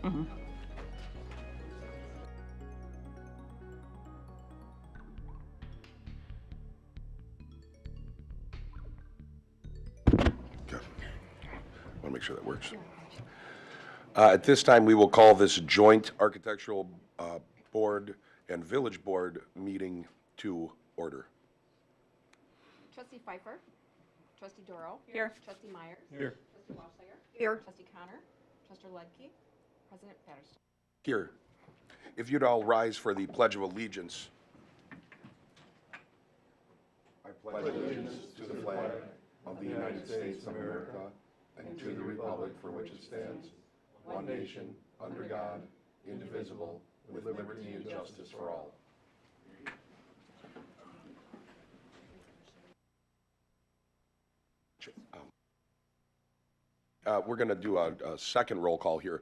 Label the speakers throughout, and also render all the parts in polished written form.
Speaker 1: Okay. I want to make sure that works. At this time, we will call this joint architectural board and village board meeting to order.
Speaker 2: Trustee Pfeiffer. Trustee Doro.
Speaker 3: Here.
Speaker 2: Trustee Myers.
Speaker 4: Here.
Speaker 2: Trustee Walshliger.
Speaker 3: Here.
Speaker 2: Trustee Connor. Trustee Ledke. President Pfannerstill.
Speaker 1: Here. If you'd all rise for the Pledge of Allegiance. I pledge allegiance to the flag of the United States of America and to the republic for which it stands, one nation, under God, indivisible, with liberty and justice for all. We're going to do a second roll call here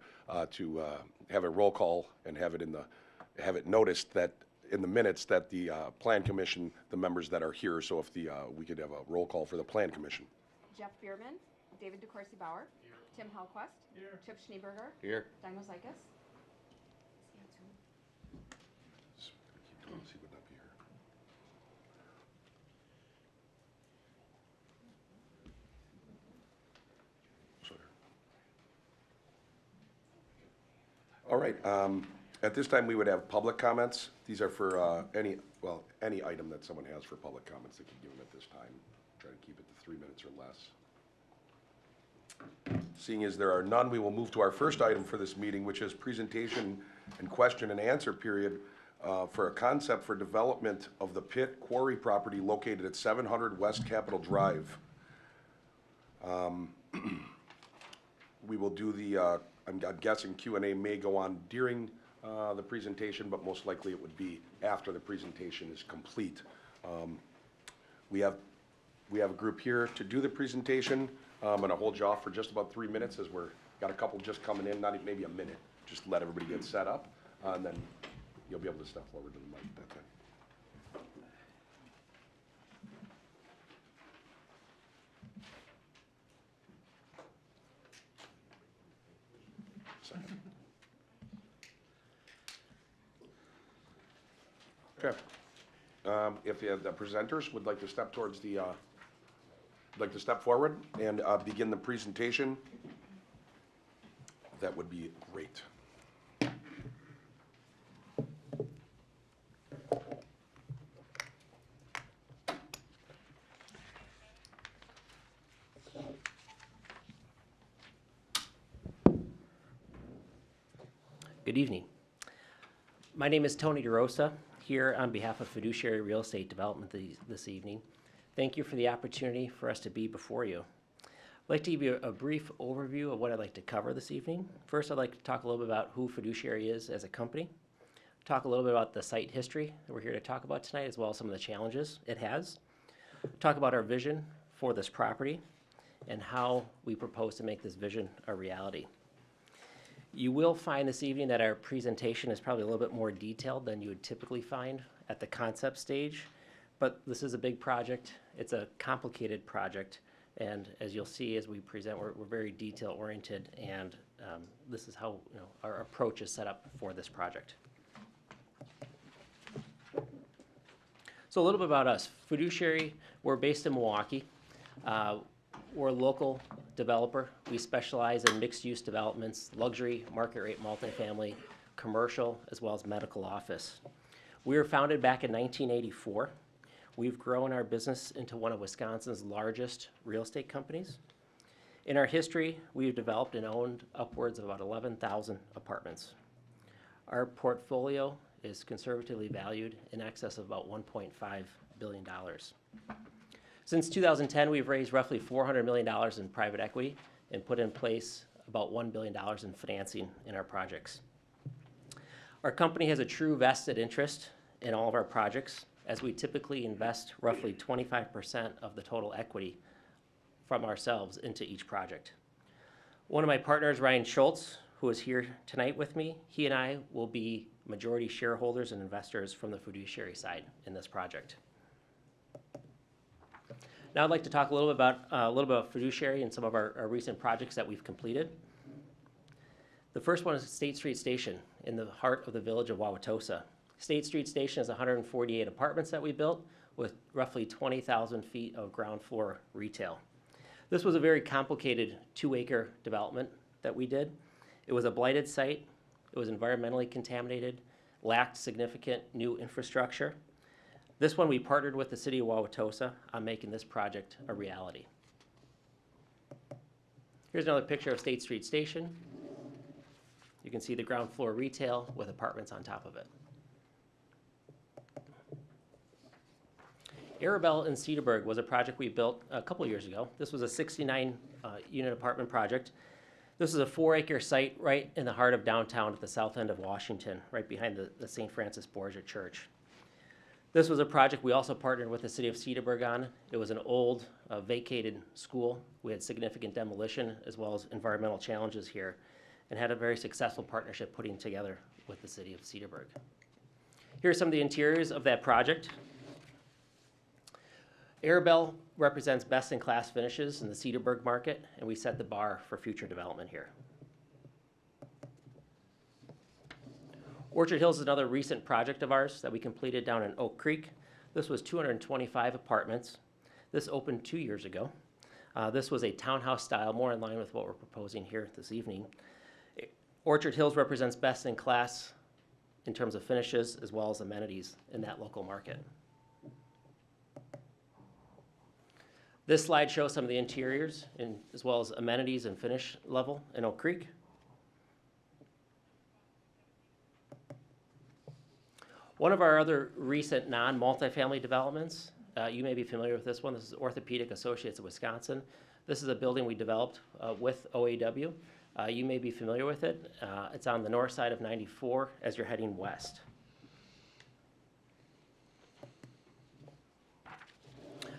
Speaker 1: to have a roll call and have it noticed that in the minutes that the Plan Commission, the members that are here. So if we could have a roll call for the Plan Commission.
Speaker 2: Jeff Bierman. David DeCourcy Bauer. Tim Hellquist.
Speaker 4: Here.
Speaker 2: Chip Schneeberger.
Speaker 4: Here.
Speaker 2: Dino Zeikas.
Speaker 1: He would not be here. All right. At this time, we would have public comments. These are for any item that someone has for public comments. They can give them at this time. Try to keep it to 3 minutes or less. Seeing as there are none, we will move to our first item for this meeting, which is presentation and question and answer period for a concept for development of the pit quarry property located at 700 West Capitol Drive. We will do the, I'm guessing Q&A may go on during the presentation, but most likely it would be after the presentation is complete. We have a group here to do the presentation. I'm going to hold you off for just about 3 minutes as we're got a couple just coming in, not even, maybe a minute. Just let everybody get set up, and then you'll be able to step forward to the mic at that time. Okay. If the presenters would like to step towards the, step forward and begin the presentation, that would be great.
Speaker 5: Good evening. My name is Tony DeRosa, here on behalf of Fiduciary Real Estate Development this evening. Thank you for the opportunity for us to be before you. I'd like to give you a brief overview of what I'd like to cover this evening. First, I'd like to talk a little bit about who Fiduciary is as a company, talk a little bit about the site history that we're here to talk about tonight, as well as some of the challenges it has, talk about our vision for this property, and how we propose to make this vision a reality. You will find this evening that our presentation is probably a little bit more detailed than you would typically find at the concept stage, but this is a big project. It's a complicated project, and as you'll see as we present, we're very detail oriented, and this is how our approach is set up for this project. So a little bit about us. Fiduciary, we're based in Milwaukee. We're a local developer. We specialize in mixed-use developments, luxury, market-rate multifamily, commercial, as well as medical office. We were founded back in 1984. We've grown our business into one of Wisconsin's largest real estate companies. In our history, we've developed and owned upwards of about 11,000 apartments. Our portfolio is conservatively valued in excess of about $1.5 billion. Since 2010, we've raised roughly $400 million in private equity and put in place about $1 billion in financing in our projects. Our company has a true vested interest in all of our projects, as we typically invest roughly 25% of the total equity from ourselves into each project. One of my partners, Ryan Schultz, who is here tonight with me, he and I will be majority shareholders and investors from the fiduciary side in this project. Now I'd like to talk a little bit about fiduciary and some of our recent projects that we've completed. The first one is State Street Station in the heart of the village of Wauwatosa. State Street Station is 148 apartments that we built with roughly 20,000 feet of ground floor retail. This was a very complicated 2-acre development that we did. It was a blighted site. It was environmentally contaminated, lacked significant new infrastructure. This one we partnered with the city of Wauwatosa on making this project a reality. Here's another picture of State Street Station. You can see the ground floor retail with apartments on top of it. Arabelle in Cedarburg was a project we built a couple years ago. This was a 69 unit apartment project. This is a 4-acre site right in the heart of downtown at the south end of Washington, right behind the St. Francis Borgia Church. This was a project we also partnered with the city of Cedarburg on. It was an old vacated school. We had significant demolition as well as environmental challenges here, and had a very successful partnership putting together with the city of Cedarburg. Here are some of the interiors of that project. Arabelle represents best-in-class finishes in the Cedarburg market, and we set the bar for future development here. Orchard Hills is another recent project of ours that we completed down in Oak Creek. This was 225 apartments. This opened 2 years ago. This was a townhouse style, more in line with what we're proposing here this evening. Orchard Hills represents best in class in terms of finishes as well as amenities in that local market. This slide shows some of the interiors as well as amenities and finish level in Oak Creek. One of our other recent non-multifamily developments, you may be familiar with this one. This is Orthopedic Associates of Wisconsin. This is a building we developed with OAW. You may be familiar with it. It's on the north side of 94 as you're heading west.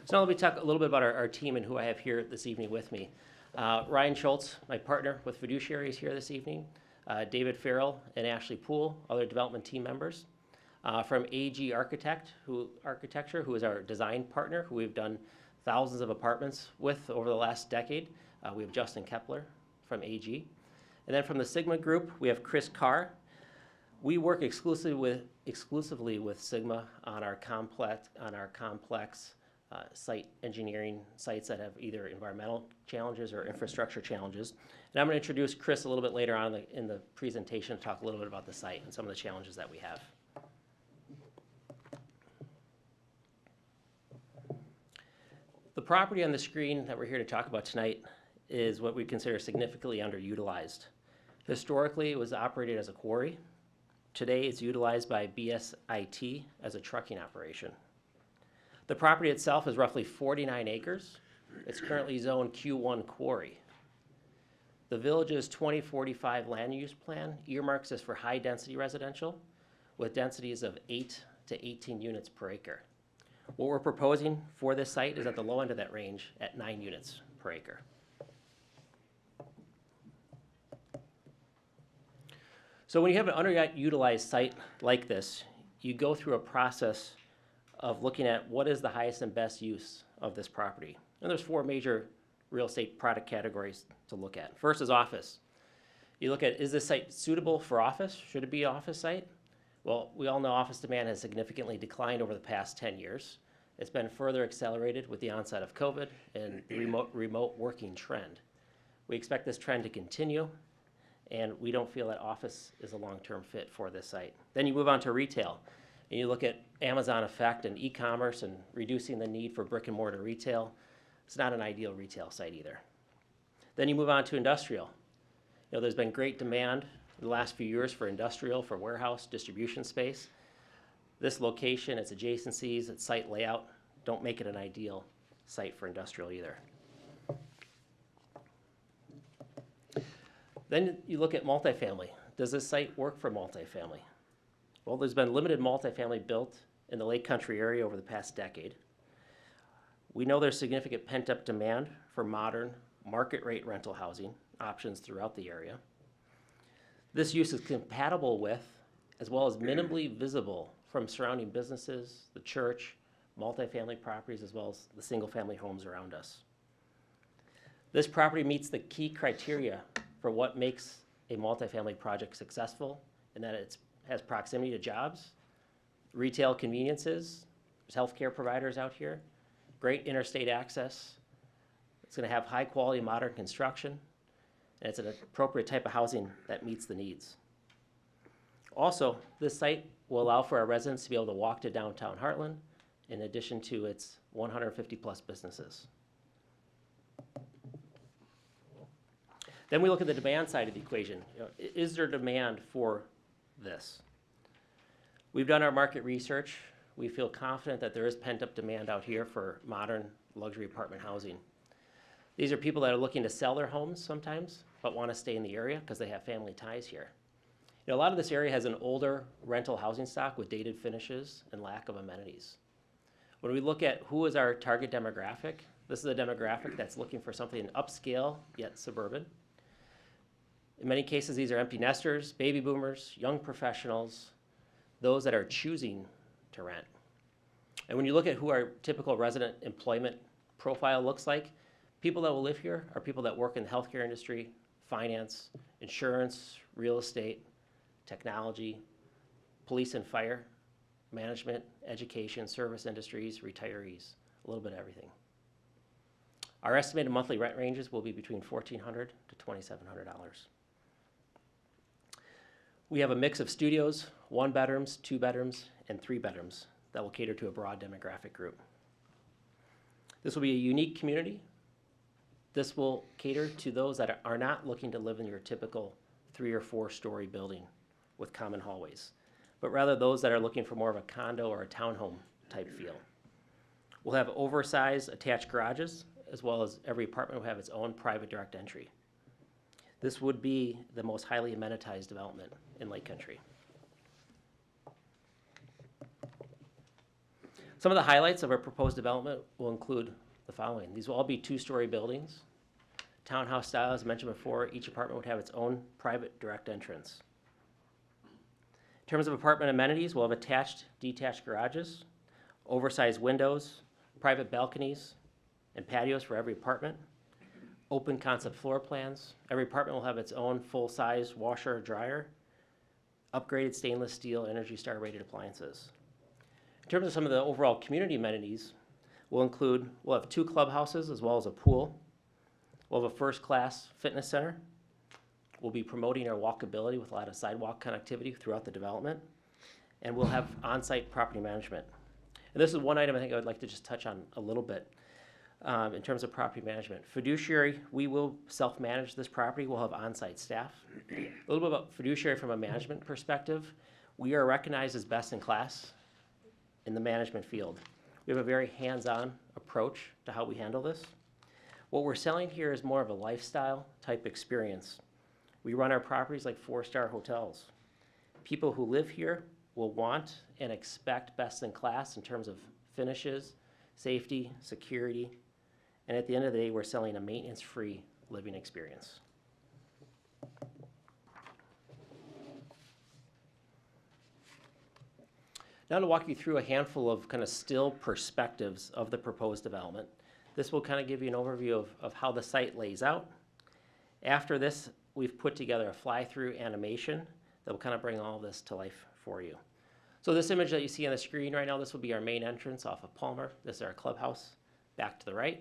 Speaker 5: So now let me talk a little bit about our team and who I have here this evening with me. Ryan Schultz, my partner with Fiduciary, is here this evening. David Farrell and Ashley Poole, other development team members. From AG Architecture, who is our design partner, who we've done thousands of apartments with over the last decade. We have Justin Kepler from AG. And then from the Sigma Group, we have Chris Carr. We work exclusively with Sigma on our complex site engineering sites that have either environmental challenges or infrastructure challenges. And I'm going to introduce Chris a little bit later on in the presentation to talk a little bit about the site and some of the challenges that we have. The property on the screen that we're here to talk about tonight is what we consider significantly underutilized. Historically, it was operated as a quarry. Today, it's utilized by BSIT as a trucking operation. The property itself is roughly 49 acres. It's currently zoned Q1 quarry. The village's 2045 land use plan earmarks this for high-density residential with densities of 8 to 18 units per acre. What we're proposing for this site is at the low end of that range at 9 units per acre. So when you have an underutilized site like this, you go through a process of looking at what is the highest and best use of this property. And there's 4 major real estate product categories to look at. First is office. You look at, is this site suitable for office? Should it be an office site? Well, we all know office demand has significantly declined over the past 10 years. It's been further accelerated with the onset of COVID and the remote working trend. We expect this trend to continue, and we don't feel that office is a long-term fit for this site. Then you move on to retail, and you look at Amazon effect and e-commerce and reducing the need for brick and mortar retail. It's not an ideal retail site either. Then you move on to industrial. You know, there's been great demand in the last few years for industrial, for warehouse, distribution space. This location, its adjacencies, its site layout don't make it an ideal site for industrial either. Then you look at multifamily. Does this site work for multifamily? Well, there's been limited multifamily built in the Lake Country area over the past decade. We know there's significant pent-up demand for modern, market-rate rental housing options throughout the area. This use is compatible with, as well as minimally visible from surrounding businesses, the church, multifamily properties, as well as the single-family homes around us. This property meets the key criteria for what makes a multifamily project successful in that it has proximity to jobs, retail conveniences, there's healthcare providers out here, great interstate access. It's going to have high quality modern construction, and it's an appropriate type of housing that meets the needs. Also, this site will allow for our residents to be able to walk to downtown Heartland in addition to its 150 plus businesses. Then we look at the demand side of the equation. Is there demand for this? We've done our market research. We feel confident that there is pent-up demand out here for modern luxury apartment housing. These are people that are looking to sell their homes sometimes, but want to stay in the area because they have family ties here. A lot of this area has an older rental housing stock with dated finishes and lack of amenities. When we look at who is our target demographic, this is a demographic that's looking for something upscale yet suburban. In many cases, these are empty nesters, baby boomers, young professionals, those that are choosing to rent. And when you look at who our typical resident employment profile looks like, people that will live here are people that work in the healthcare industry, finance, insurance, real estate, technology, police and fire, management, education, service industries, retirees, a little bit of everything. Our estimated monthly rent ranges will be between $1,400 to $2,700. We have a mix of studios, 1 bedrooms, 2 bedrooms, and 3 bedrooms that will cater to a broad demographic group. This will be a unique community. This will cater to those that are not looking to live in your typical 3 or 4 story building with common hallways, but rather those that are looking for more of a condo or a townhome type feel. We'll have oversized attached garages, as well as every apartment will have its own private direct entry. This would be the most highly amenitized development in Lake Country. Some of the highlights of our proposed development will include the following. These will all be 2-story buildings. Townhouse style, as mentioned before, each apartment would have its own private direct entrance. In terms of apartment amenities, we'll have attached, detached garages, oversized windows, private balconies, and patios for every apartment, open concept floor plans. Every apartment will have its own full-size washer or dryer, upgraded stainless steel Energy Star rated appliances. In terms of some of the overall community amenities, we'll have 2 clubhouses as well as a pool. We'll have a first-class fitness center. We'll be promoting our walkability with a lot of sidewalk connectivity throughout the development. And we'll have on-site property management. And this is one item I think I would like to just touch on a little bit in terms of property management. Fiduciary, we will self-manage this property. We'll have on-site staff. A little bit about fiduciary from a management perspective. We are recognized as best in class in the management field. We have a very hands-on approach to how we handle this. What we're selling here is more of a lifestyle type experience. We run our properties like 4-star hotels. People who live here will want and expect best in class in terms of finishes, safety, security, and at the end of the day, we're selling a maintenance-free living experience. Now to walk you through a handful of kind of still perspectives of the proposed development. This will kind of give you an overview of how the site lays out. After this, we've put together a fly-through animation that will kind of bring all of this to life for you. So this image that you see on the screen right now, this will be our main entrance off of Palmer. This is our clubhouse back to the right.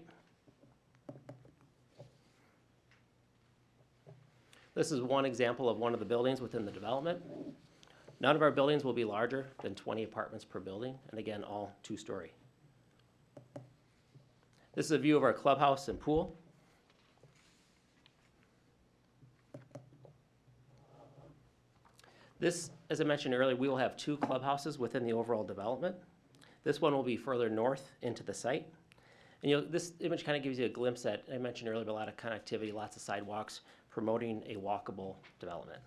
Speaker 5: This is one example of one of the buildings within the development. None of our buildings will be larger than 20 apartments per building, and again, all 2-story. This is a view of our clubhouse and pool. This, as I mentioned earlier, we will have 2 clubhouses within the overall development. This one will be further north into the site. And this image kind of gives you a glimpse that I mentioned earlier, a lot of connectivity, lots of sidewalks, promoting a walkable development.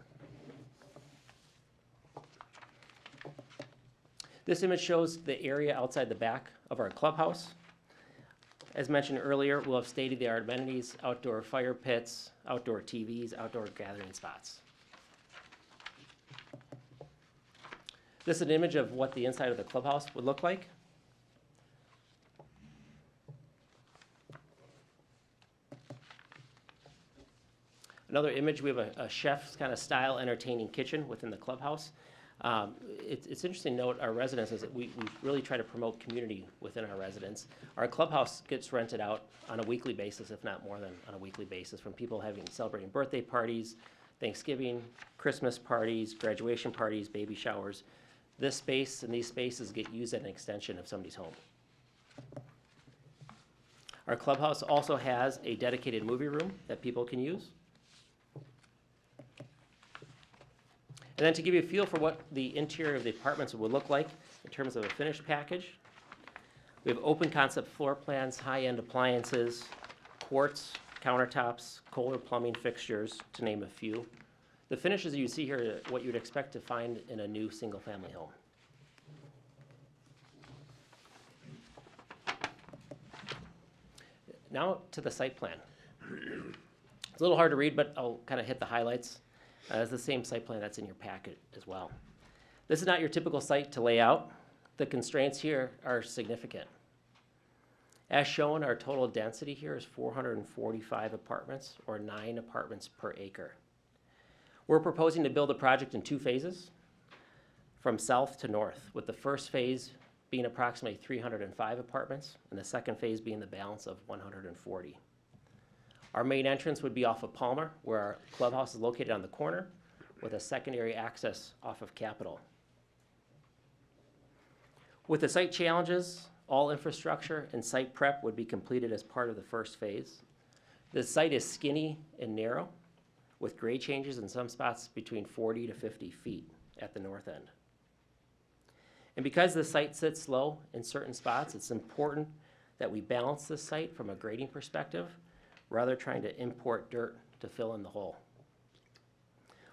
Speaker 5: This image shows the area outside the back of our clubhouse. As mentioned earlier, we'll have state-of-the-art amenities, outdoor fire pits, outdoor TVs, outdoor gathering spots. This is an image of what the inside of the clubhouse would look like. Another image, we have a chef's kind of style entertaining kitchen within the clubhouse. It's interesting to note our residents is that we really try to promote community within our residents. Our clubhouse gets rented out on a weekly basis, if not more than on a weekly basis, from people celebrating birthday parties, Thanksgiving, Christmas parties, graduation parties, baby showers. This space and these spaces get used as an extension of somebody's home. Our clubhouse also has a dedicated movie room that people can use. And then to give you a feel for what the interior of the apartments would look like in terms of a finished package, we have open concept floor plans, high-end appliances, quartz countertops, Kohler plumbing fixtures, to name a few. The finishes you see here are what you'd expect to find in a new single-family home. Now to the site plan. It's a little hard to read, but I'll kind of hit the highlights. It's the same site plan that's in your packet as well. This is not your typical site to lay out. The constraints here are significant. As shown, our total density here is 445 apartments, or 9 apartments per acre. We're proposing to build a project in 2 phases, from south to north, with the first phase being approximately 305 apartments, and the second phase being the balance of 140. Our main entrance would be off of Palmer, where our clubhouse is located on the corner, with a secondary access off of Capitol. With the site challenges, all infrastructure and site prep would be completed as part of the first phase. The site is skinny and narrow, with grade changes in some spots between 40 to 50 feet at the north end. And because the site sits low in certain spots, it's important that we balance the site from a grading perspective, rather trying to import dirt to fill in the hole.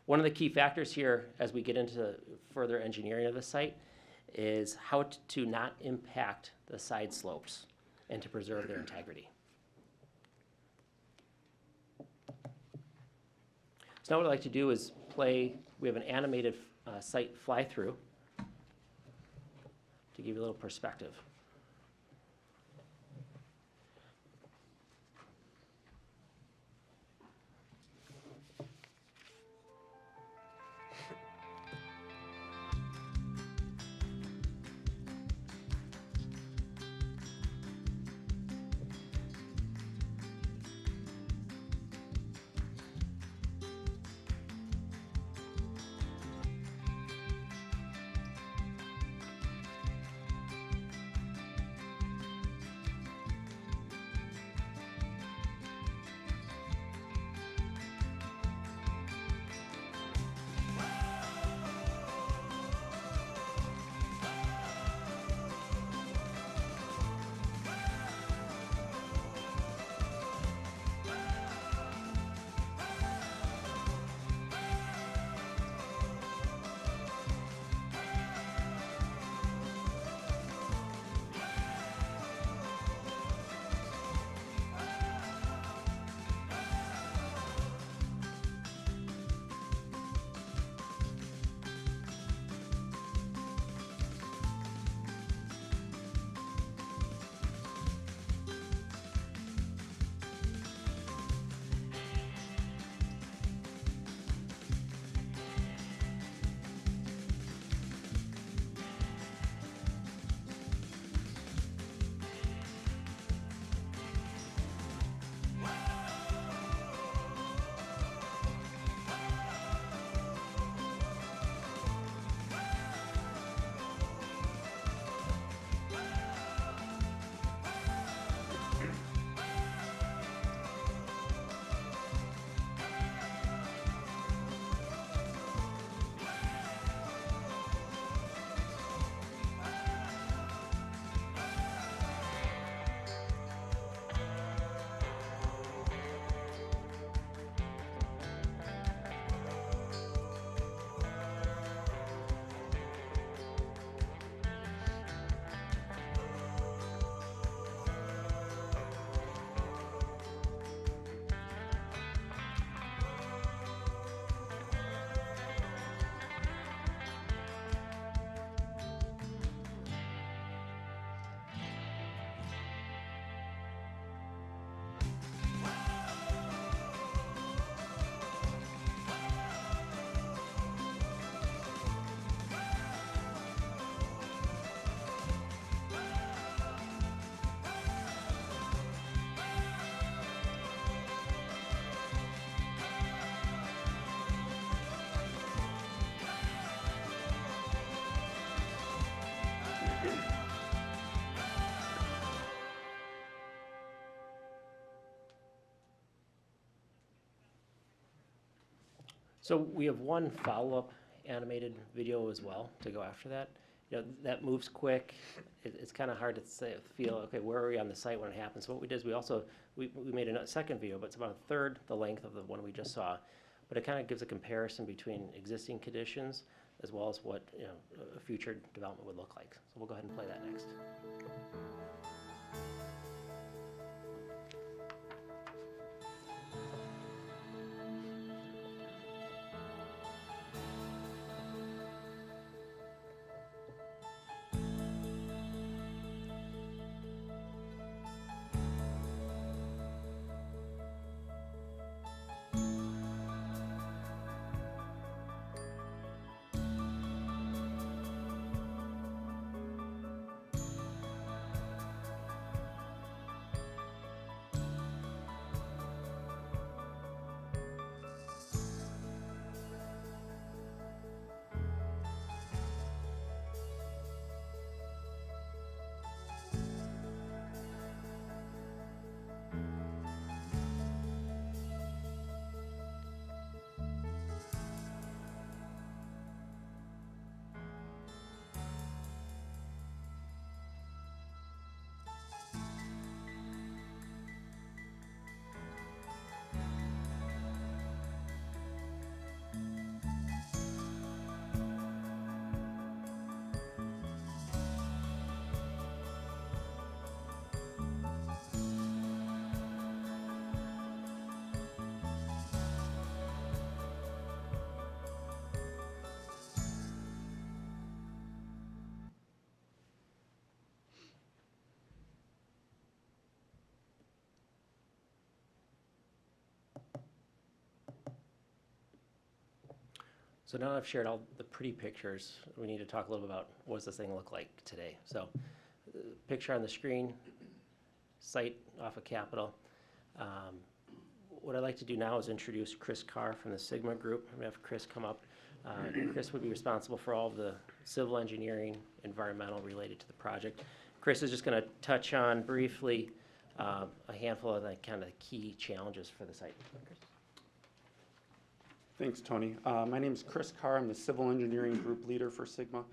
Speaker 5: One of the key factors here as we get into further engineering of the site is how to not impact the side slopes and to preserve their integrity. So now what I'd like to do is we have an animated site fly-through to give you a little perspective. So we have one follow-up animated video as well to go after that. You know, that moves quick. It's kind of hard to feel, okay, where are we on the site when it happens? So what we did is we made a second video, but it's about a third the length of the one we just saw. But it kind of gives a comparison between existing conditions as well as what, you know, a future development would look like. So we'll go ahead and play that next. So now I've shared all the pretty pictures, we need to talk a little bit about what does this thing look like today. So picture on the screen, site off of Capitol. What I'd like to do now is introduce Chris Carr from the Sigma Group. I'm going to have Chris come up. Chris would be responsible for all of the civil engineering, environmental related to the project. Chris is just going to touch on briefly a handful of the kind of key challenges for the site. Chris?
Speaker 3: Thanks, Tony. My name is Chris Carr. I'm the Civil Engineering Group Leader for Sigma.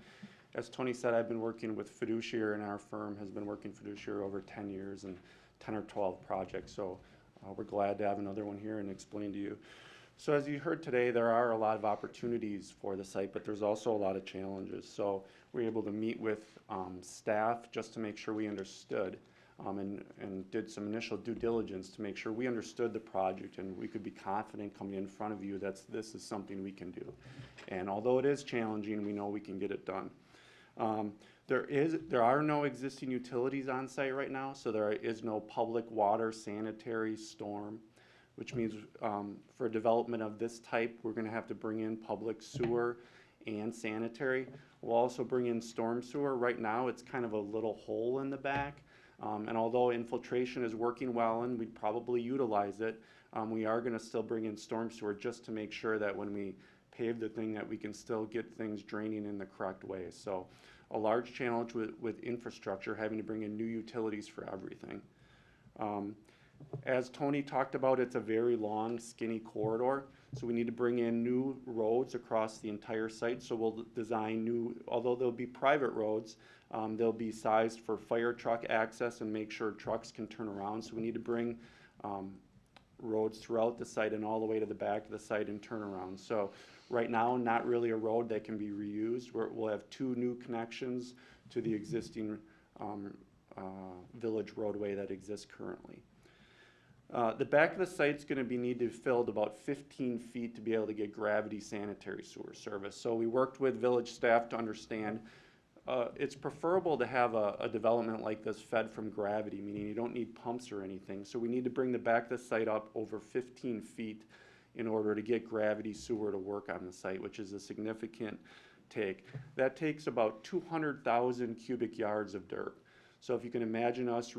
Speaker 3: As Tony said, I've been working with Fiduciary, and our firm has been working Fiduciary over 10 years and 10 or 12 projects. So we're glad to have another one here and explain to you. So as you heard today, there are a lot of opportunities for the site, but there's also a lot of challenges. So we're able to meet with staff just to make sure we understood and did some initial due diligence to make sure we understood the project and we could be confident coming in front of you that this is something we can do. And although it is challenging, we know we can get it done. There are no existing utilities on site right now, so there is no public water, sanitary, storm, which means for development of this type, we're going to have to bring in public sewer and sanitary. We'll also bring in storm sewer. Right now, it's kind of a little hole in the back. And although infiltration is working well and we'd probably utilize it, we are going to still bring in storm sewer just to make sure that when we pave the thing that we can still get things draining in the correct way. So a large challenge with infrastructure, having to bring in new utilities for everything. As Tony talked about, it's a very long, skinny corridor. So we need to bring in new roads across the entire site. So we'll design new, although there'll be private roads, they'll be sized for fire truck access and make sure trucks can turn around. So we need to bring roads throughout the site and all the way to the back of the site and turn around. So right now, not really a road that can be reused. We'll have 2 new connections to the existing village roadway that exists currently. The back of the site's going to need to be filled about 15 feet to be able to get gravity sanitary sewer service. So we worked with village staff to understand it's preferable to have a development like this fed from gravity, meaning you don't need pumps or anything. So we need to bring the back of the site up over 15 feet in order to get gravity sewer to work on the site, which is a significant take. That takes about 200,000 cubic yards of dirt. So if you can imagine us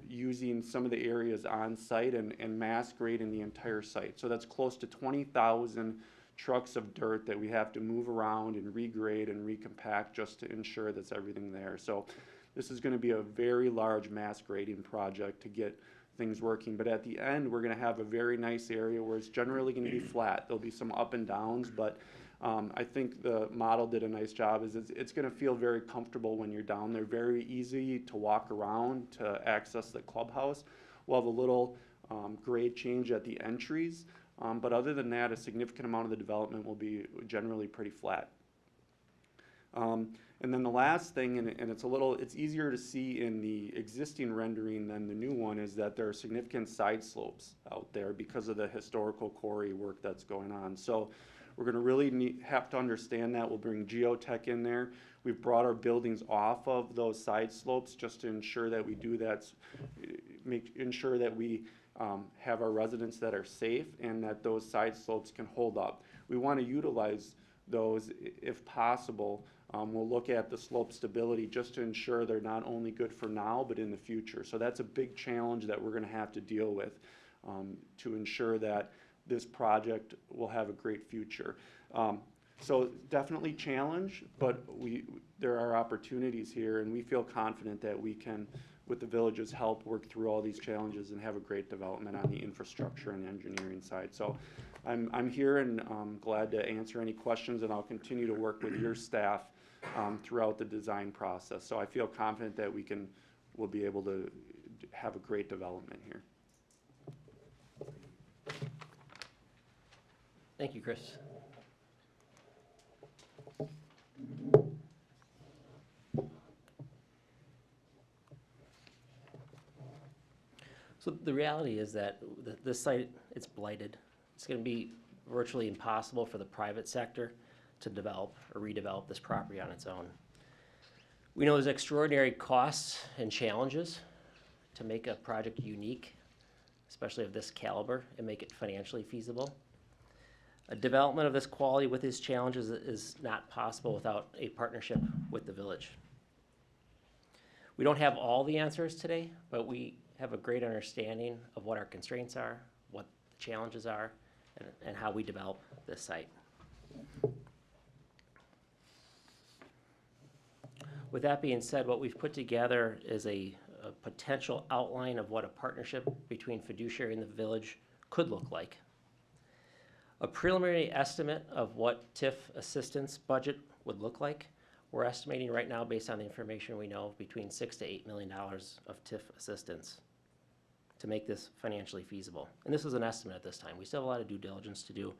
Speaker 3: using some of the areas on site and mass grading the entire site. So that's close to 20,000 trucks of dirt that we have to move around and regrade and recompact just to ensure that's everything there. So this is going to be a very large mass grading project to get things working. But at the end, we're gonna have a very nice area where it's generally gonna be flat. There'll be some up and downs, but I think the model did a nice job. It's gonna feel very comfortable when you're down there, very easy to walk around, to access the clubhouse. We'll have a little grade change at the entries, but other than that, a significant amount of the development will be generally pretty flat. And then the last thing, and it's easier to see in the existing rendering than the new one, is that there are significant side slopes out there because of the historical quarry work that's going on. So we're gonna really have to understand that. We'll bring geotech in there. We've brought our buildings off of those side slopes just to ensure that we do that, ensure that we have our residents that are safe and that those side slopes can hold up. We wanna utilize those if possible. We'll look at the slope stability just to ensure they're not only good for now, but in the future. So that's a big challenge that we're gonna have to deal with to ensure that this project will have a great future. So definitely challenge, but there are opportunities here, and we feel confident that we can, with the village's help, work through all these challenges and have a great development on the infrastructure and engineering side. So I'm here and I'm glad to answer any questions, and I'll continue to work with your staff throughout the design process. So I feel confident that we'll be able to have a great development here.
Speaker 5: Thank you, Chris. So the reality is that this site, it's blighted. It's going to be virtually impossible for the private sector to develop or redevelop this property on its own. We know there's extraordinary costs and challenges to make a project unique, especially of this caliber, and make it financially feasible. A development of this quality with these challenges is not possible without a partnership with the village. We don't have all the answers today, but we have a great understanding of what our constraints are, what the challenges are, and how we develop this site. With that being said, what we've put together is a potential outline of what a partnership between fiduciary and the village could look like. A preliminary estimate of what TIF assistance budget would look like. We're estimating right now, based on the information we know, between $6 to $8 million of TIF assistance to make this financially feasible. And this is an estimate at this time. We still have a lot of due diligence to do,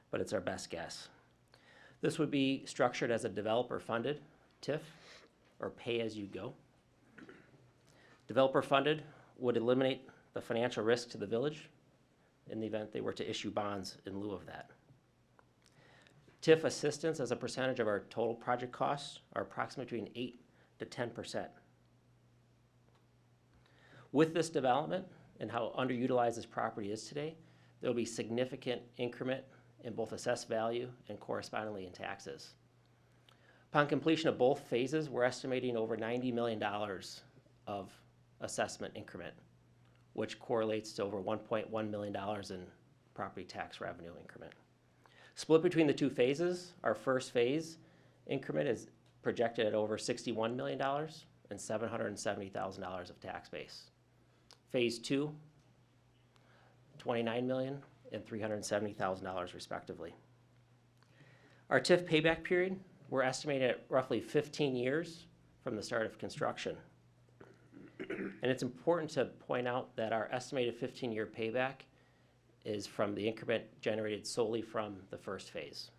Speaker 5: but it's our best guess. This would be structured as a developer-funded TIF, or pay-as-you-go. Developer-funded would eliminate the financial risk to the village in the event they were to issue bonds in lieu of that. TIF assistance as a percentage of our total project costs are approximately between 8 to 10%. With this development and how underutilized this property is today, there will be significant increment in both assessed value and correspondingly in taxes. Upon completion of both phases, we're estimating over $90 million of assessment increment, which correlates to over $1.1 million in property tax revenue increment. Split between the two phases, our first phase increment is projected at over $61 million and $770,000 of tax base. Phase 2, $29 million and $370,000 respectively. Our TIF payback period, we're estimating at roughly 15 years from the start of construction. And it's important to point out that our estimated 15-year payback is from the increment generated solely from the first phase.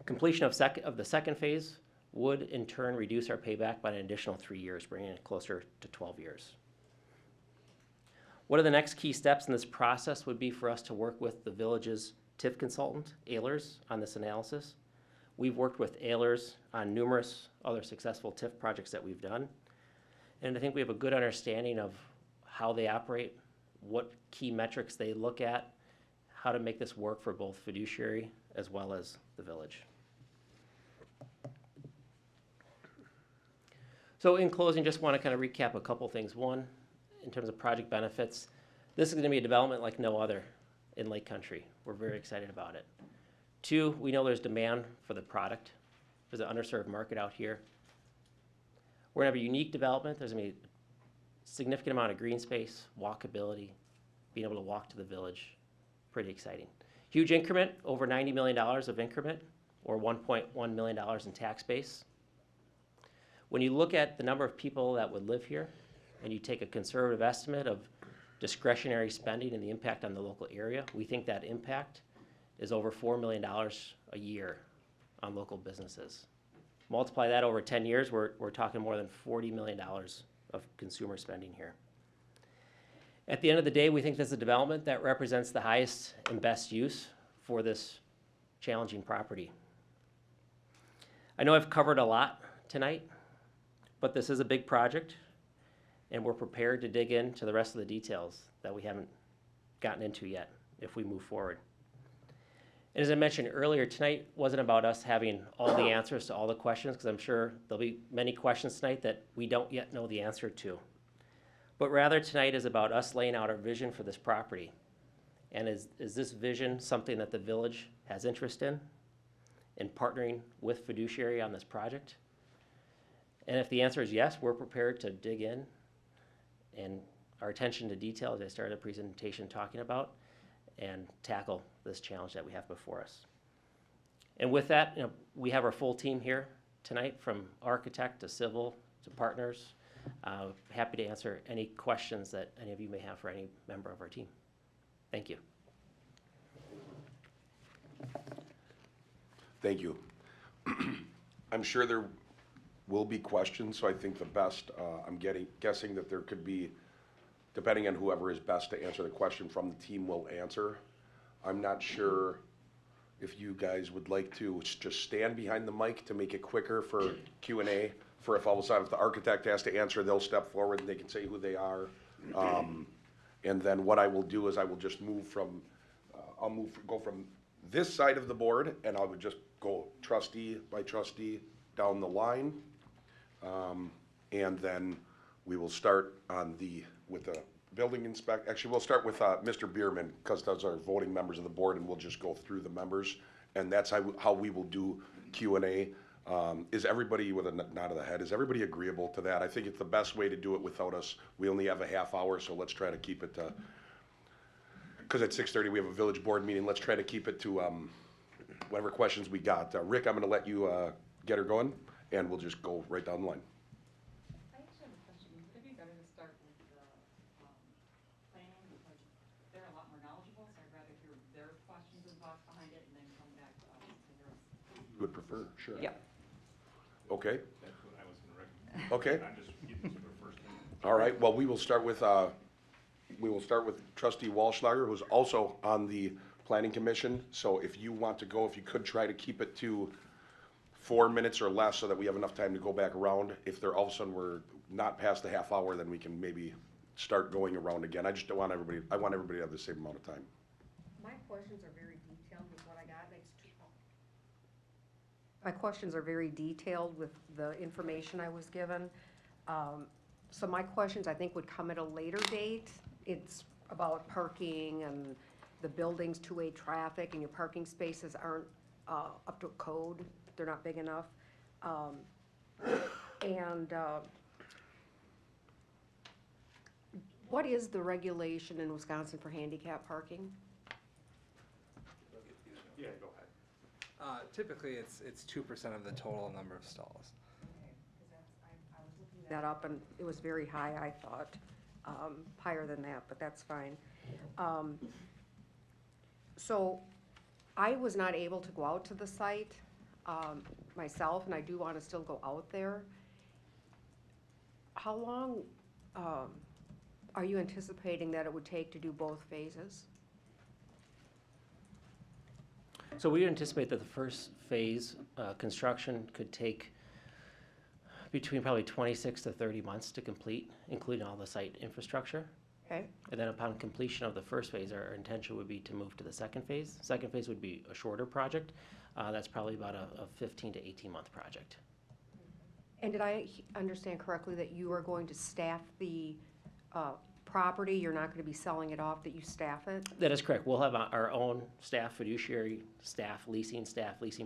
Speaker 5: Completion of the second phase would in turn reduce our payback by an additional 3 years, bringing it closer to 12 years. One of the next key steps in this process would be for us to work with the village's TIF consultant, Ehlers, on this analysis. We've worked with Ehlers on numerous other successful TIF projects that we've done. And I think we have a good understanding of how they operate, what key metrics they look at, how to make this work for both fiduciary as well as the village. So in closing, just want to kind of recap a couple things. One, in terms of project benefits, this is going to be a development like no other in Lake Country. We're very excited about it. Two, we know there's demand for the product. There's an underserved market out here. We're going to have a unique development. There's going to be significant amount of green space, walkability, being able to walk to the village, pretty exciting. Huge increment, over $90 million of increment, or $1.1 million in tax base. When you look at the number of people that would live here, and you take a conservative estimate of discretionary spending and the impact on the local area, we think that impact is over $4 million a year on local businesses. Multiply that over 10 years, we're talking more than $40 million of consumer spending here. At the end of the day, we think this is a development that represents the highest and best use for this challenging property. I know I've covered a lot tonight, but this is a big project, and we're prepared to dig into the rest of the details that we haven't gotten into yet if we move forward. And as I mentioned earlier, tonight wasn't about us having all the answers to all the questions, because I'm sure there'll be many questions tonight that we don't yet know the answer to. But rather tonight is about us laying out our vision for this property. And is this vision something that the village has interest in partnering with fiduciary on this project? And if the answer is yes, we're prepared to dig in, and our attention to detail, as I started the presentation talking about, and tackle this challenge that we have before us. And with that, we have our full team here tonight, from architect to civil to partners. Happy to answer any questions that any of you may have for any member of our team. Thank you.
Speaker 1: Thank you. I'm sure there will be questions, so I think the best, guessing that there could be, depending on whoever is best to answer the question from the team will answer. I'm not sure if you guys would like to just stand behind the mic to make it quicker for Q&A, for if all of a sudden if the architect has to answer, they'll step forward and they can say who they are. And then what I will do is I will just move from, go from this side of the board, and I would just go trustee by trustee down the line. And then we will start with the building inspector. Actually, we'll start with Mr. Bierman, because those are voting members of the board, and we'll just go through the members. And that's how we will do Q&A. Is everybody, with a nod of the head, is everybody agreeable to that? I think it's the best way to do it without us. We only have a half hour, so let's try to keep it to, because at 6:30 we have a village board meeting. Let's try to keep it to whatever questions we got. Rick, I'm going to let you get her going, and we'll just go right down the line.
Speaker 4: I actually have a question. Would it be better to start with the planning, because they're a lot more knowledgeable, so I'd rather hear their questions and thoughts behind it and then come back to us to hear us.
Speaker 1: You would prefer, sure.
Speaker 4: Yeah.
Speaker 1: Okay,
Speaker 6: That's what I was gonna recommend.
Speaker 1: okay.
Speaker 6: I'm just getting to the first thing.
Speaker 1: All right, well, we will start with trustee Walschlager, who's also on the planning commission. So if you want to go, if you could try to keep it to 4 minutes or less so that we have enough time to go back around. If they're all of a sudden we're not past the half hour, then we can maybe start going around again. I just don't want everybody, I want everybody to have the same amount of time.
Speaker 7: My questions are very detailed with what I got. My questions are very detailed with the information I was given. So my questions, I think, would come at a later date. It's about parking and the building's two-way traffic, and your parking spaces aren't up to code. They're not big enough. What is the regulation in Wisconsin for handicap parking?
Speaker 6: Yeah, go ahead.
Speaker 8: Typically, it's 2% of the total number of stalls.
Speaker 7: Okay, 'cause I was looking that up, and it was very high, I thought, higher than that, but that's fine. So I was not able to go out to the site myself, and I do want to still go out there. How long are you anticipating that it would take to do both phases?
Speaker 5: So we anticipate that the first phase, construction, could take between probably 26 to 30 months to complete, including all the site infrastructure.
Speaker 7: Okay,
Speaker 5: And then upon completion of the first phase, our intention would be to move to the second phase. Second phase would be a shorter project. That's probably about a 15 to 18-month project.
Speaker 7: and did I understand correctly that you are going to staff the property? You're not going to be selling it off, that you staff it?
Speaker 5: That is correct. We'll have our own staff, fiduciary staff, leasing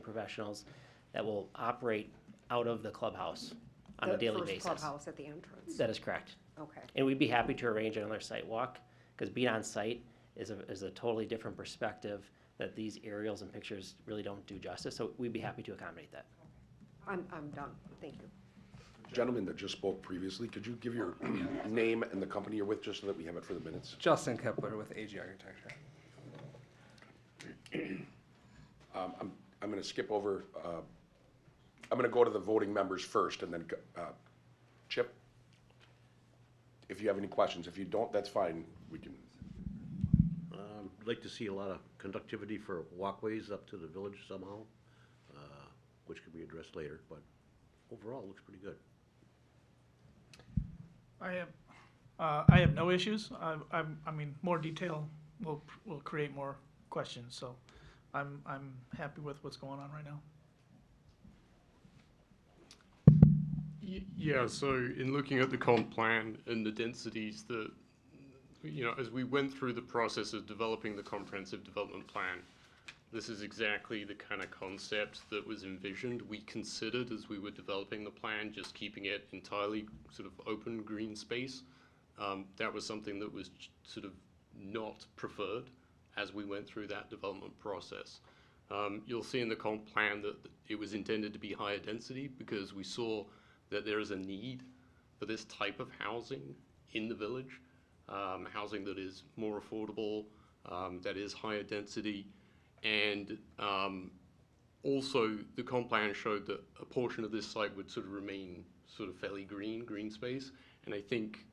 Speaker 5: professionals that will operate out of the clubhouse on a daily
Speaker 7: The
Speaker 5: basis.
Speaker 7: first clubhouse at the entrance?
Speaker 5: That is correct.
Speaker 7: Okay.
Speaker 5: And we'd be happy to arrange another site walk, because being on site is a totally different perspective that these aerials and pictures really don't do justice, so we'd be happy to accommodate that.
Speaker 7: I'm done. Thank you.
Speaker 1: Gentleman that just spoke previously, could you give your name and the company you're with, just so that we have it for the minutes?
Speaker 8: Justin Kepler with AG Architecture.
Speaker 1: I'm gonna skip over, I'm gonna go to the voting members first, and then, Chip? If you have any questions, if you don't, that's fine, we can,
Speaker 9: I'd like to see a lot of conductivity for walkways up to the village somehow, which can be addressed later, but overall, it looks pretty good.
Speaker 10: I have no issues. I mean, more detail will create more questions, so I'm happy with what's going on right now.
Speaker 11: Yeah, so in looking at the comp plan and the densities that, as we went through the process of developing the comprehensive development plan, this is exactly the kind of concept that was envisioned. We considered, as we were developing the plan, just keeping it entirely sort of open green space. That was something that was sort of not preferred as we went through that development process. You'll see in the comp plan that it was intended to be higher density because we saw that there is a need for this type of housing in the village, housing that is more affordable, that is higher density, and also the comp plan showed that a portion of this site would sort of remain sort of fairly green space, and I think,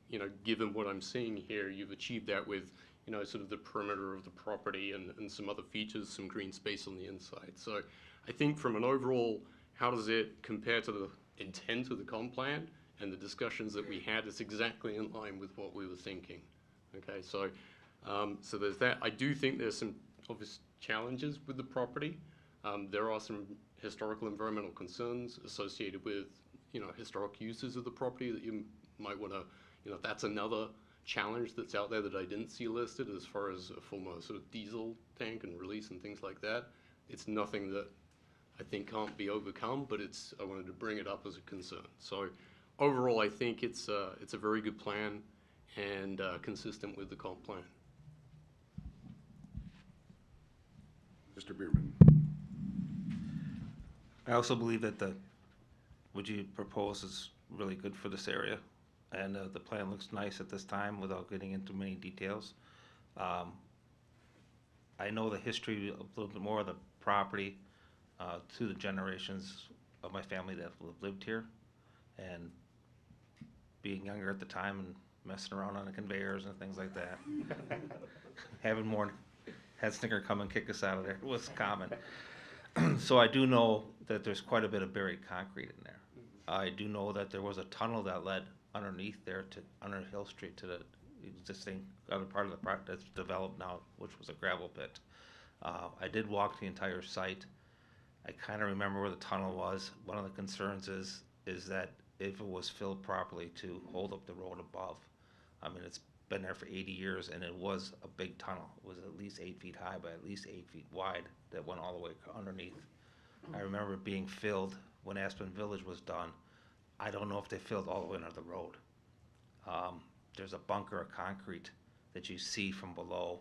Speaker 11: given what I'm seeing here, you've achieved that with, sort of the perimeter of the property and some other features, some green space on the inside. So I think from an overall, how does it compare to the intent of the comp plan and the discussions that we had, it's exactly in line with what we were thinking. Okay, so so there's that. I do think there's some obvious challenges with the property. There are some historical environmental concerns associated with, historic uses of the property that you might want to, that's another challenge that's out there that I didn't see listed as far as a former sort of diesel tank and release and things like that. It's nothing that I think can't be overcome, but I wanted to bring it up as a concern. So overall, I think it's a very good plan and consistent with the comp plan.
Speaker 1: Mr. Bierman.
Speaker 12: I also believe that what you propose is really good for this area, and the plan looks nice at this time without getting into many details. I know the history a little bit more of the property through the generations of my family that have lived here, and being younger at the time and messing around on the conveyors and things like that. Having more head snicker come and kick us out of there was common. So I do know that there's quite a bit of buried concrete in there. I do know that there was a tunnel that led underneath there under Hill Street to the existing other part of the project that's developed now, which was a gravel pit. I did walk the entire site. I kind of remember where the tunnel was. One of the concerns is that if it was filled properly to hold up the road above. I mean, it's been there for 80 years, and it was a big tunnel. It was at least 8 feet high by at least 8 feet wide that went all the way underneath. I remember it being filled when Aspen Village was done. I don't know if they filled all the way under the road. There's a bunker of concrete that you see from below,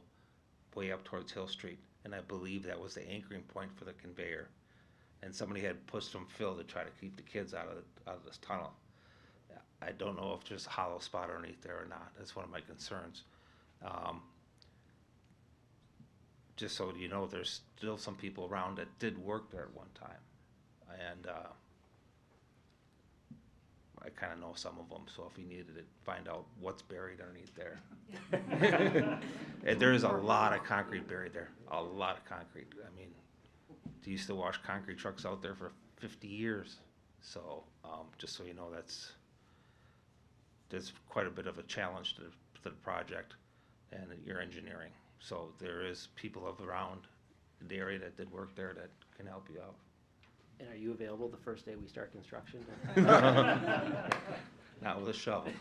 Speaker 12: way up towards Hill Street, and I believe that was the anchoring point for the conveyor. And somebody had put some fill to try to keep the kids out of this tunnel. I don't know if there's a hollow spot underneath there or not. That's one of my concerns. Just so you know, there's still some people around that did work there at one time. And I kind of know some of them, so if you needed to find out what's buried underneath there. And there is a lot of concrete buried there, a lot of concrete. I mean, they used to wash concrete trucks out there for 50 years. So just so you know, there's quite a bit of a challenge to the project and your engineering. So there is people around the area that did work there that can help you out.
Speaker 5: And are you available the first day we start construction?
Speaker 12: Not with a shovel.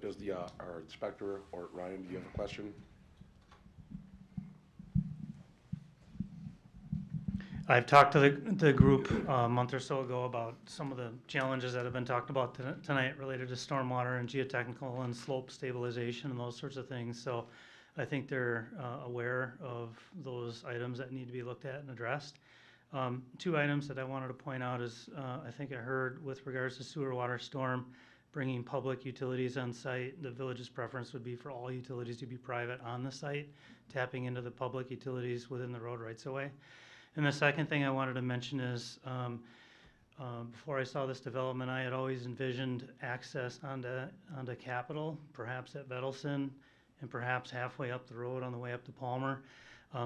Speaker 1: Does our inspector, or Ryan, do you have a question?
Speaker 13: I've talked to the group a month or so ago about some of the challenges that have been talked about tonight related to stormwater and geotechnical and slope stabilization and those sorts of things. So I think they're aware of those items that need to be looked at and addressed. Two items that I wanted to point out is I think I heard with regards to sewer, water, storm, bringing public utilities on site. The village's preference would be for all utilities to be private on the site, tapping into the public utilities within the road rights of way. And the second thing I wanted to mention is, before I saw this development, I had always envisioned access onto Capitol, perhaps at Vedelson, and perhaps halfway up the road on the way up to Palmer.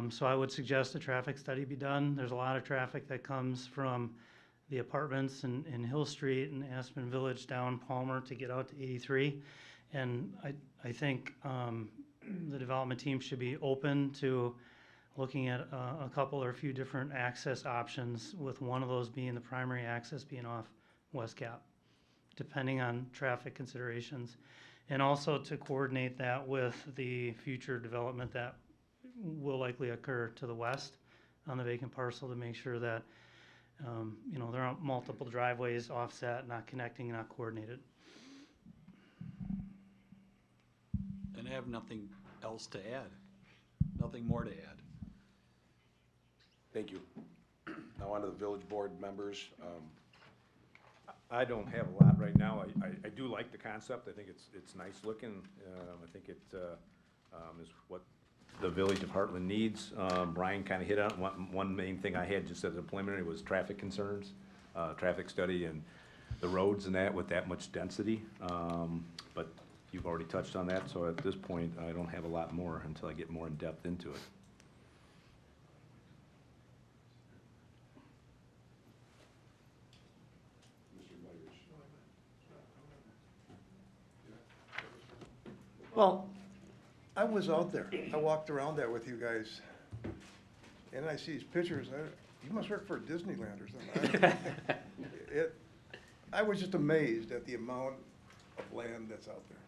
Speaker 13: So I would suggest a traffic study be done. There's a lot of traffic that comes from the apartments in Hill Street and Aspen Village down Palmer to get out to 83. And I think the development team should be open to looking at a couple or a few different access options, with one of those being the primary access being off West Cap, depending on traffic considerations. And also to coordinate that with the future development that will likely occur to the west on the vacant parcel, to make sure that there aren't multiple driveways offset, not connecting, not coordinated.
Speaker 14: And I have nothing else to add, nothing more to add.
Speaker 1: Thank you. Now on to the village board members.
Speaker 6: I don't have a lot right now. I do like the concept. I think it's nice looking. I think it is what the village of Heartland needs. Brian kind of hit on one main thing I had just as a preliminary was traffic concerns, traffic study and the roads and that with that much density. But you've already touched on that, so at this point, I don't have a lot more until I get more in depth into it.
Speaker 15: Well, I was out there. I walked around that with you guys, and I see these pictures. You must work for Disneyland or something. I was just amazed at the amount of land that's out there.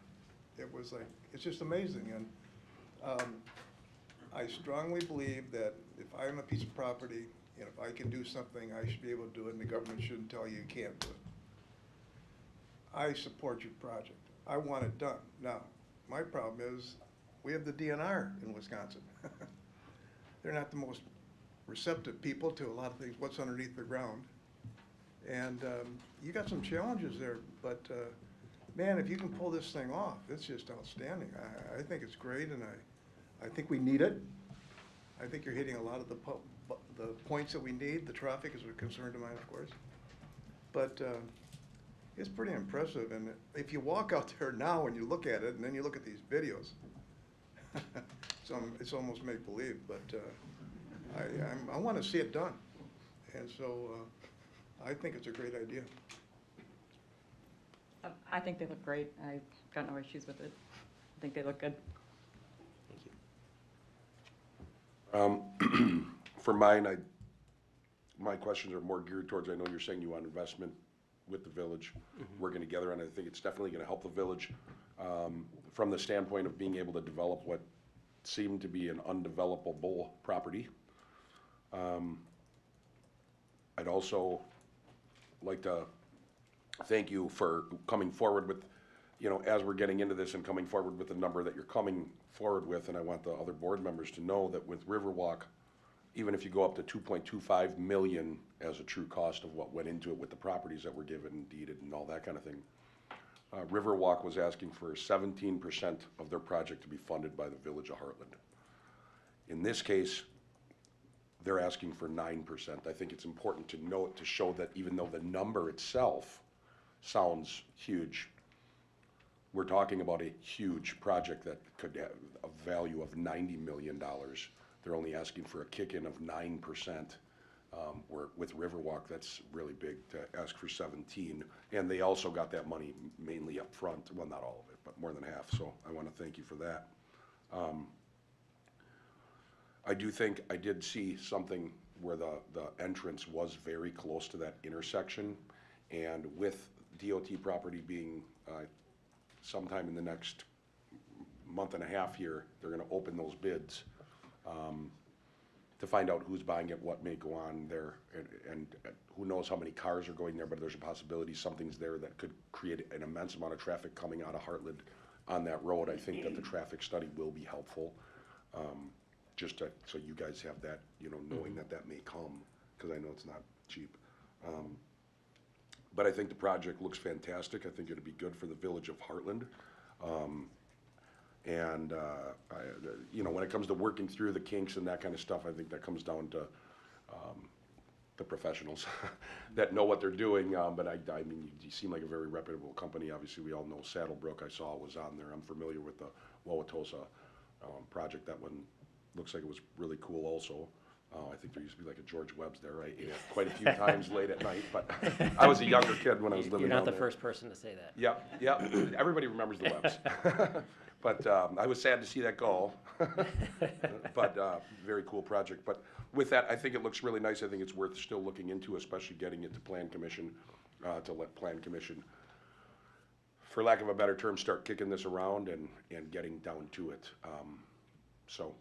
Speaker 15: It was like, it's just amazing. And I strongly believe that if I own a piece of property, and if I can do something, I should be able to do it, and the government shouldn't tell you you can't do it. I support your project. I want it done. Now, my problem is, we have the DNR in Wisconsin. They're not the most receptive people to a lot of things, what's underneath the ground. And you got some challenges there, but man, if you can pull this thing off, it's just outstanding. I think it's great, and I think we need it. I think you're hitting a lot of the points that we need. The traffic is a concern of mine, of course. But it's pretty impressive, and if you walk out there now and you look at it, and then you look at these videos, it's almost make-believe, but I want to see it done. And so I think it's a great idea.
Speaker 4: I think they look great. I've got no issues with it. I think they look good.
Speaker 1: For mine, my questions are more geared towards, I know you're saying you want investment with the village, working together, and I think it's definitely going to help the village from the standpoint of being able to develop what seemed to be an undevelopable property. I'd also like to thank you for coming forward with, as we're getting into this and coming forward with the number that you're coming forward with, and I want the other board members to know that with Riverwalk, even if you go up to 2.25 million as a true cost of what went into it with the properties that were given and deeded and all that kind of thing, Riverwalk was asking for 17% of their project to be funded by the village of Heartland. In this case, they're asking for 9%. I think it's important to note, to show that even though the number itself sounds huge, we're talking about a huge project that could have a value of $90 million. They're only asking for a kick-in of 9%. Where with Riverwalk, that's really big to ask for 17. And they also got that money mainly up front. Well, not all of it, but more than half. So I want to thank you for that. I do think I did see something where the entrance was very close to that intersection. And with DOT property being sometime in the next month and a half here, they're going to open those bids. to find out who's buying it, what may go on there, and who knows how many cars are going there, but there's a possibility something's there that could create an immense amount of traffic coming out of Heartland on that road. I think that the traffic study will be helpful, just to, so you guys have that, you know, knowing that that may come, because I know it's not cheap. But I think the project looks fantastic. I think it'll be good for the village of Heartland. You know, when it comes to working through the kinks and that kind of stuff, I think that comes down to the professionals that know what they're doing. But I mean, you seem like a very reputable company. Obviously, we all know Saddlebrook. I saw was on there. I'm familiar with the Wauwatosa project. That one looks like it was really cool also. I think there used to be like a George Webb's there. I ate it quite a few times late at night, but I was a younger kid when I was living down there.
Speaker 5: You're not the first person to say that.
Speaker 1: Yep. Everybody remembers the Webbs. But I was sad to see that go. But very cool project. But with that, I think it looks really nice. I think it's worth still looking into, especially getting it to Plan Commission, to let Plan Commission, for lack of a better term, start kicking this around and getting down to it. So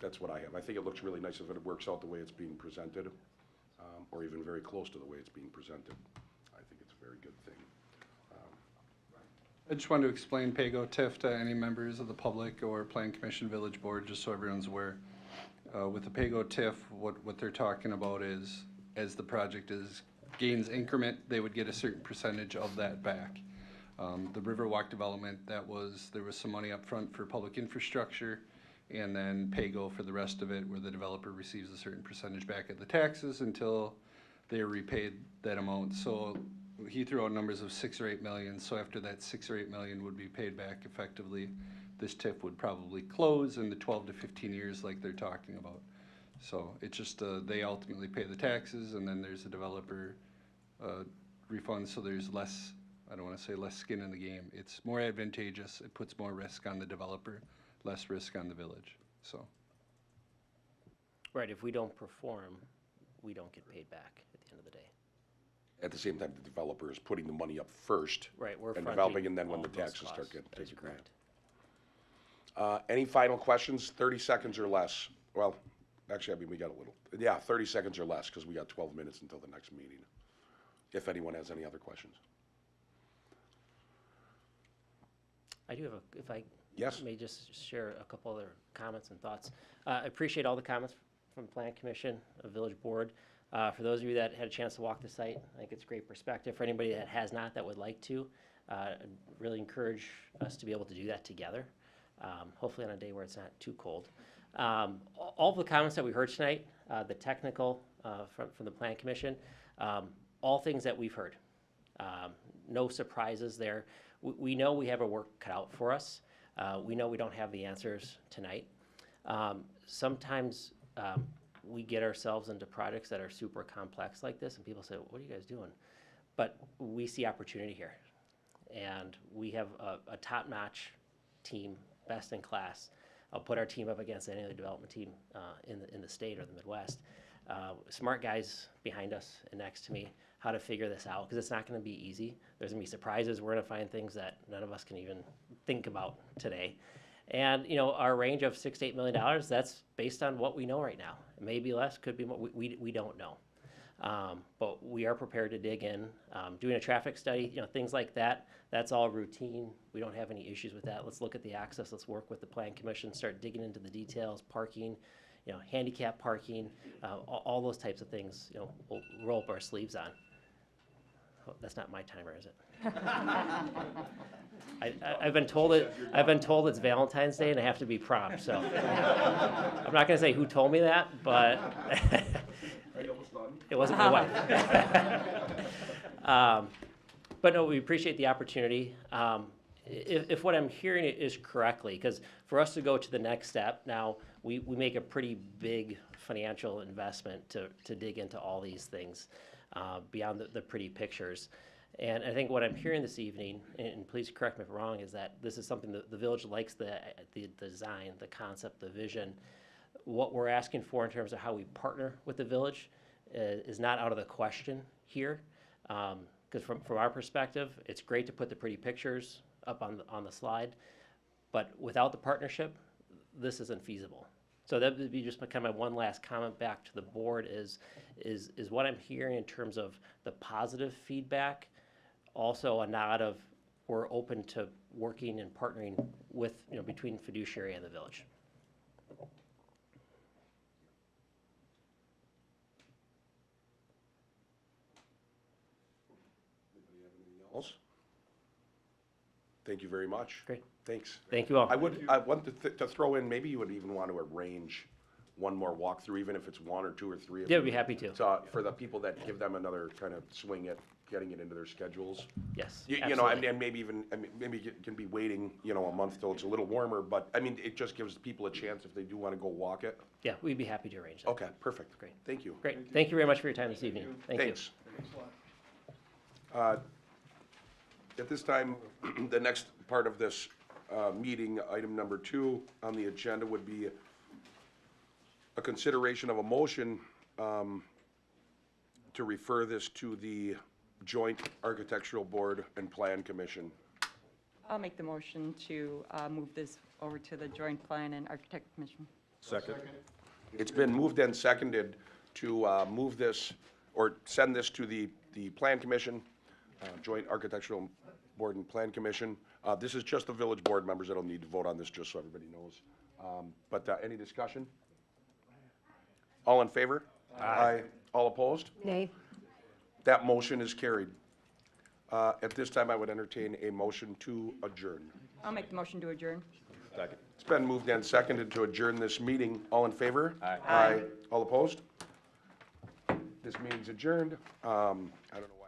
Speaker 1: that's what I have. I think it looks really nice if it works out the way it's being presented, or even very close to the way it's being presented. I think it's a very good thing.
Speaker 16: I just wanted to explain PAYGO TIF to any members of the public or Plan Commission Village Board, just so everyone's aware. With the PAYGO TIF, what they're talking about is, as the project gains increment, they would get a certain percentage of that back. The Riverwalk development, there was some money up front for public infrastructure, and then PAYGO for the rest of it, where the developer receives a certain percentage back of the taxes until they are repaid that amount. So he threw out numbers of 6 or 8 million. So after that 6 or 8 million would be paid back effectively, this TIF would probably close in the 12 to 15 years like they're talking about. So it's just they ultimately pay the taxes, and then there's a developer refund. So there's less, I don't want to say less skin in the game. It's more advantageous. It puts more risk on the developer, less risk on the village. So.
Speaker 5: Right, if we don't perform, we don't get paid back at the end of the day.
Speaker 1: At the same time, the developer is putting the money up first.
Speaker 5: Right, we're
Speaker 1: and
Speaker 5: fronting
Speaker 1: developing, and then when
Speaker 5: all
Speaker 1: the
Speaker 5: of those
Speaker 1: taxes start
Speaker 5: costs.
Speaker 1: getting
Speaker 5: That is
Speaker 1: taken
Speaker 5: correct.
Speaker 1: back. Any final questions? 30 seconds or less. Well, actually, I mean, we got a little. Yeah, 30 seconds or less, because we got 12 minutes until the next meeting. If anyone has any other questions.
Speaker 5: I do have if I
Speaker 1: Yes.
Speaker 5: may just share a couple other comments and thoughts. I appreciate all the comments from Plan Commission, Village Board. For those of you that had a chance to walk the site, I think it's great perspective. For anybody that has not, that would like to, I'd really encourage us to be able to do that together, hopefully on a day where it's not too cold. All of the comments that we heard tonight, the technical from the Plan Commission, all things that we've heard. No surprises there. We know we have our work cut out for us. We know we don't have the answers tonight. Sometimes we get ourselves into projects that are super complex like this, and people say, what are you guys doing? But we see opportunity here. And we have a top-notch team, best in class. I'll put our team up against any other development team in the state or the Midwest. Smart guys behind us and next to me, how to figure this out, because it's not going to be easy. There's going to be surprises. We're going to find things that none of us can even think about today. And, you know, our range of $6 to $8 million, that's based on what we know right now. It may be less, could be more, we don't know. But we are prepared to dig in. Doing a traffic study, you know, things like that, that's all routine. We don't have any issues with that. Let's look at the access. Let's work with the Plan Commission, start digging into the details, parking, you know, handicap parking, all those types of things, you know, we'll roll up our sleeves on. Oh, that's not my timer, is it? I've been told it's Valentine's Day and I have to be prompt, so. I'm not gonna say who told me that, but it wasn't my wife. But no, we appreciate the opportunity. If what I'm hearing is correctly, because for us to go to the next step, now we make a pretty big financial investment to dig into all these things beyond the pretty pictures. And I think what I'm hearing this evening, and please correct me if I'm wrong, is that this is something that the village likes, the design, the concept, the vision. What we're asking for in terms of how we partner with the village is not out of the question here. Because from our perspective, it's great to put the pretty pictures up on the slide, but without the partnership, this isn't feasible. So that would be just kind of my one last comment back to the board is what I'm hearing in terms of the positive feedback, also a nod of we're open to working and partnering with, between fiduciary and the village.
Speaker 1: Else? Thank you very much.
Speaker 5: Great.
Speaker 1: Thanks.
Speaker 5: Thank you all.
Speaker 1: I want to throw in, maybe you would even want to arrange one more walkthrough, even if it's one or two or three of
Speaker 5: Yeah,
Speaker 1: them.
Speaker 5: we'd be happy to.
Speaker 1: For the people that give them another kind of swing at getting it into their schedules.
Speaker 5: Yes,
Speaker 1: You know,
Speaker 5: absolutely.
Speaker 1: and maybe even, maybe you can be waiting, a month till it's a little warmer, but, it just gives people a chance if they do want to go walk it.
Speaker 5: Yeah, we'd be happy to arrange that.
Speaker 1: Okay, perfect.
Speaker 5: Great.
Speaker 1: Thank you.
Speaker 5: Great. Thank you very much for your time this evening. Thank you.
Speaker 1: Thanks. At this time, the next part of this meeting, item number 2 on the agenda would be a consideration of a motion to refer this to the Joint Architectural Board and Plan Commission.
Speaker 4: I'll make the motion to move this over to the Joint Plan and Architect Commission.
Speaker 6: Second.
Speaker 1: It's been moved and seconded to move this, or send this to the Plan Commission, Joint Architectural Board and Plan Commission. This is just the village board members that'll need to vote on this, just so everybody knows. But any discussion? All in favor? Aye. All opposed?
Speaker 7: Nay.
Speaker 1: That motion is carried. At this time, I would entertain a motion to adjourn.
Speaker 4: I'll make the motion to adjourn.
Speaker 6: Second.
Speaker 1: It's been moved and seconded to adjourn this meeting. All in favor?
Speaker 6: Aye.
Speaker 1: Aye. All opposed? This meeting's adjourned. I don't know why.